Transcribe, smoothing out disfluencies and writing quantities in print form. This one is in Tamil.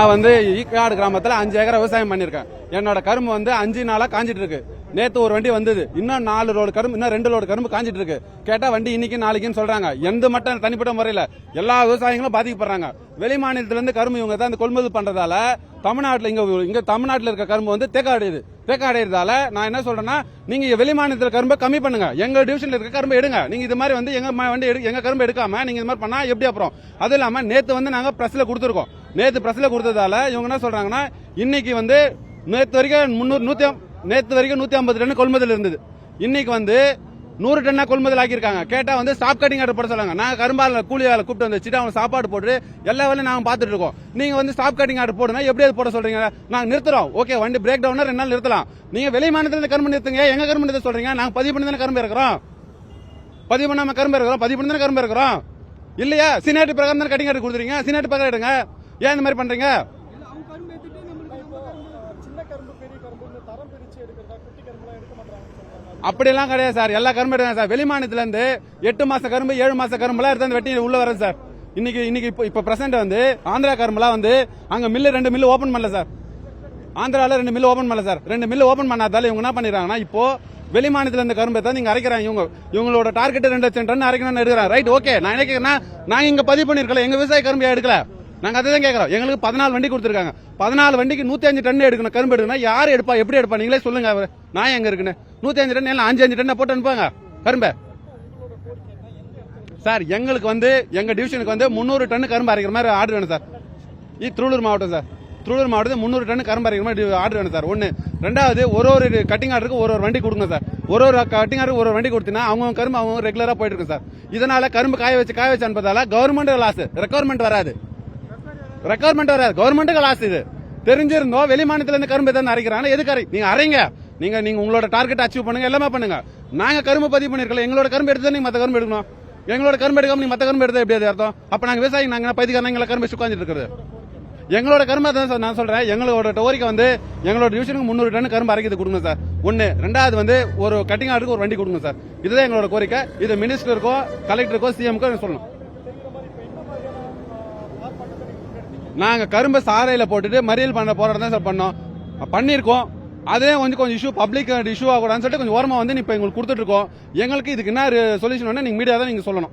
நான் வந்து ஈக்காடு கிராமத்துல 5 ஏக்கர் விவசாயம் பண்ணிருக்கேன். என்னோட கரும்பு வந்து 5 நாளா காஞ்சிட்டு இருக்கு. நேத்து ஒரு வண்டி வந்தது, இன்னும் 4 லோடு கரும்பு, இன்னும் 2 லோடு கரும்பு காஞ்சிட்டு இருக்கு. கேட்டா வண்டி இன்னைக்கு நாளைக்குன்னு சொல்றாங்க. எந்த மட்டும் தனிப்பட்ட முறையில எல்லா விவசாயிகளும் பாதிக்கப்படுறாங்க. வெளி மாநிலத்தில இருந்து கரும்பு இவங்க தான் கொள்முதல் பண்றதால தமிழ்நாட்டில் இங்க தமிழ்நாட்டில் இருக்க கரும்பு வந்து தேக்க அடையுறதால நான் என்ன சொல்றேன்னா, நீங்க வெளி மாநிலத்தில் கரும்பை கம்மி பண்ணுங்க, எங்க டிவிஷன்ல இருக்க கரும்பு எடுங்க. நீங்க இது மாதிரி வந்து எங்க கரும்பு எடுக்காம நீங்க இது மாதிரி பண்ணா எப்படி அப்புறம்? அது இல்லாம நேத்து வந்து நாங்க பிரஸ்ல கொடுத்துருக்கோம். நேத்து பிரஸ்ல கொடுத்ததால இவங்க என்ன சொல்றாங்கன்னா, இன்னைக்கு வந்து நேத்து வரைக்கும் 150 டன் கொள்முதல் இருந்தது. இன்னைக்கு வந்து 100 டன்னா கொள்முதல் ஆக்கியிருக்காங்க. கேட்டா வந்து ஸ்டாப் கட்டிங் ஆர்டர் போட சொல்றாங்க. நாங்க கரும்பால கூலி வேலை கூப்பிட்டு வந்துச்சு, அவங்க சாப்பாடு போட்டு எல்லா வேலையும் நாங்க பாத்துட்டு இருக்கோம். நீங்க வந்து ஸ்டாப் கட்டிங் ஆர்டர் போடுங்க, எப்படி அது போட சொல்றீங்க? நாங்க நிறுத்துறோம், ஓகே, வண்டி பிரேக் டவுன் 2 நாள் நிறுத்தலாம். நீங்க வெளி மாநிலத்தில் கரும்பு நிறுத்துங்க, எங்க கரும்பு நிறுத்த சொல்றீங்க? நாங்க பதிவு பண்ணி தானே கரும்பு இருக்கிறோம், பதிவு பண்ணாம கரும்பு இருக்கிறோம், பதிவு பண்ணி தானே கரும்பு இருக்கிறோம் இல்லையா? சீனியாரிட்டி பிரகாரம் தானே கட்டிங் ஆர்டர் கொடுத்துறீங்க, சீனியாரிட்டி பிரகாரம் எடுங்க. ஏன் இந்த மாதிரி பண்றீங்க? அப்படியெல்லாம் கிடையாது சார், எல்லா கரும்பு எடுக்காங்க சார். வெளி மாநிலத்துல இருந்து 8 மாச கரும்பு 7 மாச கரும்புலாம் எடுத்து வெட்டி உள்ள வரது சார். இன்னைக்கு இப்ப பிரசன்ட் வந்து ஆந்திரா கரும்புலாம் வந்து அங்க மில்லு 2 மில்லு ஓபன் பண்ணல சார். ஆந்திரால 2 மில்லு ஓபன் பண்ணல சார். 2 மில்லு ஓபன் பண்ணாதால இவங்க என்ன பண்ணிடுறாங்கன்னா, இப்போ வெளி மாநிலத்துல இருந்து கரும்பு தான் நீங்க அரைக்கிறாங்க. இவங்களோட டார்கெட் 2 லட்சம் டன் அரைக்கணும்னு எடுக்கிறாங்க. Right, okay. நான் என்ன கேட்கறேன்னா, நாங்க இங்க பதிவு பண்ணிருக்கல, எங்க விவசாய கரும்பு எடுக்கல. நாங்க அதை தான் கேட்கறோம். எங்களுக்கு 14 வண்டி கொடுத்துருக்காங்க. 14 வண்டிக்கு 105 டன் எடுக்கணும், கரும்பு எடுக்கணும். யாரு எடுப்பா, எப்படி எடுப்பா? நீங்களே சொல்லுங்க. நான் எங்க இருக்குன்னு 105 டன் 5 டன் போட்டு அனுப்புவாங்க கரும்பு சார். எங்களுக்கு வந்து எங்க டிவிஷனுக்கு வந்து 300 டன் கரும்பு அரைக்கிற மாதிரி ஆர்டர் வேணும் சார். இது திருவள்ளூர் மாவட்டம் சார். திருவள்ளூர் மாவட்டத்தில் 300 டன் கரும்பு அரைக்கிற மாதிரி ஆர்டர் வேணும் சார். ஒன்னு. ரெண்டாவது, ஒரு கட்டிங் ஆர்டருக்கு ஒரு வண்டி கொடுங்க சார். ஒரு கட்டிங் ஆர்டருக்கு ஒரு வண்டி கொடுத்தீங்கன்னா அவங்க கரும்பு அவங்க ரெகுலரா போயிட்டு இருக்கு சார். இதனால கரும்பு காய வச்சு அனுப்பதால கவர்மெண்ட் லாஸ், ரெக்கவர்மெண்ட் வராது, கவர்மெண்ட்டுக்கு லாஸ். இது தெரிஞ்சிருந்தோம். வெளி மாநிலத்துல இருந்து கரும்பு எதாவது அரைக்கிறாங்க, எதுக்கு நீங்க அரைங்க, நீங்க உங்களோட டார்கெட் அச்சீவ் பண்ணுங்க, எல்லாமே பண்ணுங்க. நாங்க கரும்பு பதிவு பண்ணிருக்கல, எங்களோட கரும்பு எடுத்து நீங்க மத்த கரும்பு எடுக்கணும். எங்களோட கரும்பு எடுக்காம நீங்க மத்த கரும்பு எடுத்தா எப்படி அர்த்தம்? அப்ப நாங்க விவசாயி, நாங்க பதிக்காரங்க எங்களை கரும்பு சுக்காஞ்சிட்டு இருக்கிறது. எங்களோட கரும்பு தான் நான் சொல்றேன். எங்களோட கோரிக்கை வந்து எங்களோட டிவிஷனுக்கு 300 டன் கரும்பு அரைக்கிறது கொடுங்க சார். ஒன்னு. ரெண்டாவது வந்து ஒரு கட்டிங் ஆர்டருக்கு ஒரு வண்டி கொடுங்க சார். இதுதான் எங்களோட கோரிக்கை. இது மினிஸ்டருக்கோ கலெக்டருக்கோ சிஎம்க்கோ சொல்லணும். நாங்க கரும்பு சாரையில போட்டுட்டு மறியல் பண்ண போராட்டம் தான் சார் பண்ணோம், பண்ணிருக்கோம். அதே கொஞ்சம் இஷ்யூ, பப்ளிக் இஷ்யூ ஆகக்கூடாதுன்னு சொல்லிட்டு கொஞ்சம் ஓரமா வந்து இப்ப எங்களுக்கு கொடுத்துட்டு இருக்கோம். எங்களுக்கு இதுக்கு என்ன சொல்யூஷன் நீங்க மீடியா தான் நீங்க சொல்லணும்.